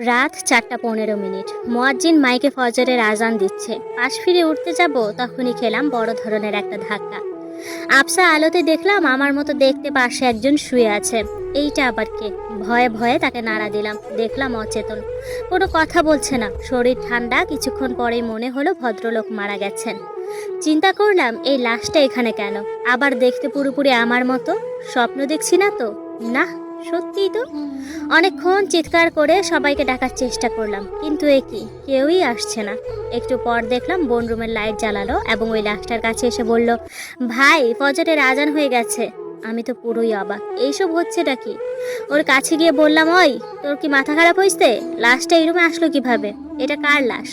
রাত 4:15। মুয়াজ্জিন মাইকে ফজরের আজান দিচ্ছে। পাশ ফিরে উঠতে যাব, তখনই খেলাম বড় ধরনের একটা ধাক্কা। আবসা আলোতে দেখলাম আমার মতো দেখতে পাশে একজন শুয়ে আছে। এইটা আবার কে? ভয়ে ভয়ে তাকে নাড়া দিলাম। দেখলাম অচেতন, কোনো কথা বলছে না, শরীর ঠান্ডা। কিছুক্ষণ পরেই মনে হলো ভদ্রলোক মারা গেছেন। চিন্তা করলাম, এই লাশটা এখানে কেন? আবার দেখতে পুরোপুরি আমার মতো। স্বপ্ন দেখছি না তো? না, সত্যিই তো। অনেকক্ষণ চিৎকার করে সবাইকে ডাকার চেষ্টা করলাম, কিন্তু কেউই আসছে না। একটু পর দেখলাম বোন রুমের লাইট জ্বালালো এবং ওই লাশটার কাছে এসে বলল, ভাই, ফজরের আজান হয়ে গেছে। আমি তো পুরোই অবাক, এইসব হচ্ছেটা কি? ওর কাছে গিয়ে বললাম, ওই, তোর কি মাথা খারাপ হয়েছে? লাশটা এই রুমে আসলো কিভাবে? এটা কার লাশ?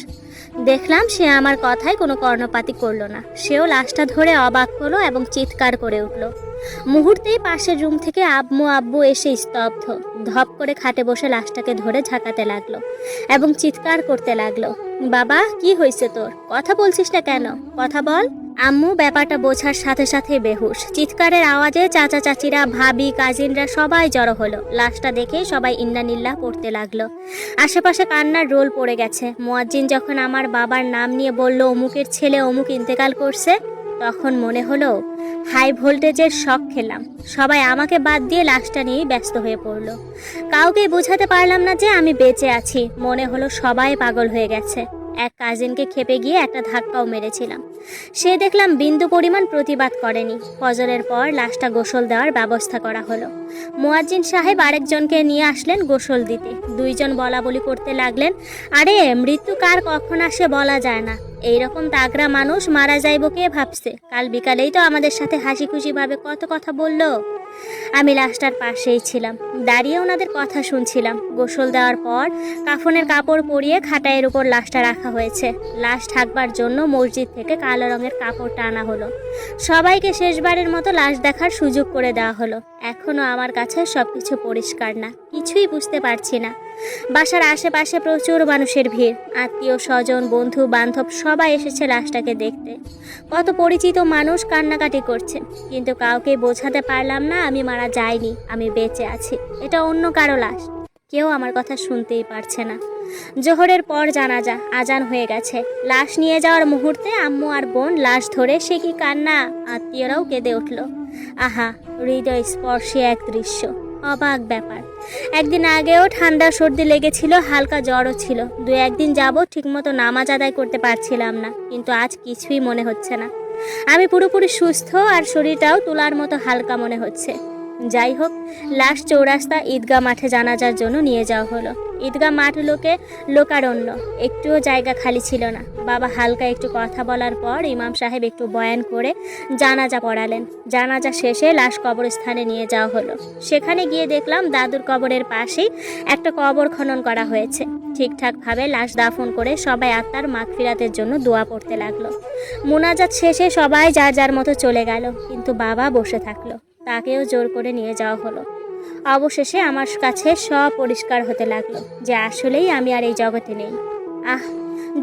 দেখলাম সে আমার কথায় কোনো কর্ণপাতই করলো না। সেও লাশটা ধরে অবাক হলো এবং চিৎকার করে উঠল। মুহূর্তেই পাশের রুম থেকে আম্মু আব্বু এসে স্তব্ধ। ধপ করে খাটে বসে লাশটাকে ধরে ঝাঁকাতে লাগলো এবং চিৎকার করতে লাগলো, বাবা, কি হয়েছে তোর? কথা বলছিস না কেন? কথা বল। আম্মু ব্যাপারটা বোঝার সাথে সাথে বেহুশ। চিৎকারের আওয়াজে চাচা চাচিরা, ভাবি, কাজিনরা সবাই জড়ো হলো। লাশটা দেখে সবাই ইন্নানিল্লাহ পড়তে লাগলো। আশেপাশে কান্নার রোল পড়ে গেছে। মুয়াজ্জিন যখন আমার বাবার নাম নিয়ে বলল, অমুকের ছেলে অমুক ইন্তেকাল করছে, তখন মনে হলো হাই ভোল্টেজের শক খেলাম। সবাই আমাকে বাদ দিয়ে লাশটা নিয়েই ব্যস্ত হয়ে পড়লো। কাউকেই বোঝাতে পারলাম না যে আমি বেঁচে আছি। মনে হলো সবাই পাগল হয়ে গেছে। এক কাজিনকে খেপে গিয়ে একটা ধাক্কাও মেরেছিলাম। সে দেখলাম বিন্দু পরিমাণ প্রতিবাদ করেনি। ফজরের পর লাশটা গোসল দেওয়ার ব্যবস্থা করা হলো। মুয়াজ্জিন সাহেব আরেকজনকে নিয়ে আসলেন গোসল দিতে। দুইজন বলা বলি করতে লাগলেন, আরে, মৃত্যু কার কখন আসে বলা যায় না। এইরকম তাগড়া মানুষ মারা যাইব কে ভাবছে? কাল বিকালেই তো আমাদের সাথে হাসি খুশি ভাবে কত কথা বললো। আমি লাশটার পাশেই ছিলাম, দাঁড়িয়ে ওনাদের কথা শুনছিলাম। গোসল দেওয়ার পর কাফনের কাপড় পরিয়ে খাটাইয়ের উপর লাশটা রাখা হয়েছে। লাশ ঢাকবার জন্য মসজিদ থেকে কালো রঙের কাপড়টা আনা হলো। সবাইকে শেষবারের মতো লাশ দেখার সুযোগ করে দেওয়া হলো। এখনো আমার কাছে সবকিছু পরিষ্কার না, কিছুই বুঝতে পারছি না। বাসার আশেপাশে প্রচুর মানুষের ভিড়। আত্মীয় স্বজন, বন্ধু বান্ধব সবাই এসেছে লাশটাকে দেখতে। কত পরিচিত মানুষ কান্নাকাটি করছে, কিন্তু কাউকে বোঝাতে পারলাম না আমি মারা যাইনি, আমি বেঁচে আছি। এটা অন্য কারো লাশ। কেউ আমার কথা শুনতেই পারছে না। জোহরের পর জানাজা, আজান হয়ে গেছে। লাশ নিয়ে যাওয়ার মুহূর্তে আম্মু আর বোন লাশ ধরে সে কি কান্না! আত্মীয়রাও কেঁদে উঠল। আহা, হৃদয় স্পর্শী এক দৃশ্য, অবাক ব্যাপার। একদিন আগেও ঠান্ডা সর্দি লেগেছিল, হালকা জ্বরও ছিল। 2-1 দিন যাবত ঠিকমতো নামাজ আদায় করতে পারছিলাম না, কিন্তু আজ কিছুই মনে হচ্ছে না। আমি পুরোপুরি সুস্থ আর শরীরটাও তোলার মতো হালকা মনে হচ্ছে। যাই হোক, লাশ চৌরাস্তা ঈদগাহ মাঠে জানাজার জন্য নিয়ে যাওয়া হলো। ঈদগাহ মাঠ লোকারণ্য, একটুও জায়গা খালি ছিল না। বাবা হালকা একটু কথা বলার পর ইমাম সাহেব একটু বয়ান করে জানাজা পড়ালেন। জানাজা শেষে লাশ কবরস্থানে নিয়ে যাওয়া হলো। সেখানে গিয়ে দেখলাম দাদুর কবরের পাশেই একটা কবর খনন করা হয়েছে। ঠিকঠাকভাবে লাশ দাফন করে সবাই আত্মার মাগফিরাতের জন্য দোয়া পড়তে লাগলো। মুনাজাত শেষে সবাই যার যার মতো চলে গেল, কিন্তু বাবা বসে থাকলো। তাকেও জোর করে নিয়ে যাওয়া হলো। অবশেষে আমার কাছে সব পরিষ্কার হতে লাগলো যে আসলেই আমি আর এই জগতে নেই।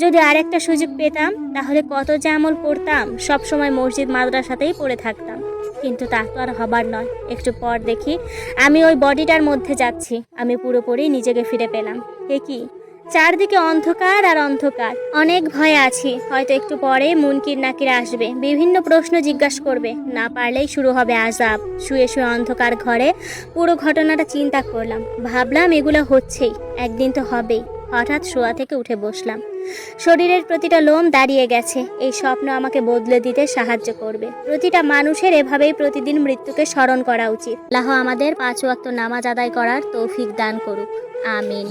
যদি আরেকটা সুযোগ পেতাম তাহলে কত যে আমল করতাম, সব সময় মসজিদ মাদ্রাসাতেই পড়ে থাকতাম। কিন্তু তা তো আর হবার নয়। একটু পর দেখি আমি ওই বডিটার মধ্যে যাচ্ছি। আমি পুরোপুরি নিজেকে ফিরে পেলাম। কি চারদিকে অন্ধকার আর অন্ধকার। অনেক ভয়ে আছি, হয়তো একটু পরে মুনকির নাকির আসবে, বিভিন্ন প্রশ্ন জিজ্ঞাসা করবে। না পারলেই শুরু হবে আযাব। শুয়ে শুয়ে অন্ধকার ঘরে পুরো ঘটনাটা চিন্তা করলাম। ভাবলাম এগুলো হচ্ছেই, একদিন তো হবেই। হঠাৎ শোয়া থেকে উঠে বসলাম। শরীরের প্রতিটা লোম দাঁড়িয়ে গেছে। এই স্বপ্ন আমাকে বদলে দিতে সাহায্য করবে। প্রতিটা মানুষের এভাবেই প্রতিদিন মৃত্যুকে স্মরণ করা উচিত। আল্লাহ আমাদের 5 ওয়াক্ত নামাজ আদায় করার তৌফিক দান করুক। আমিন।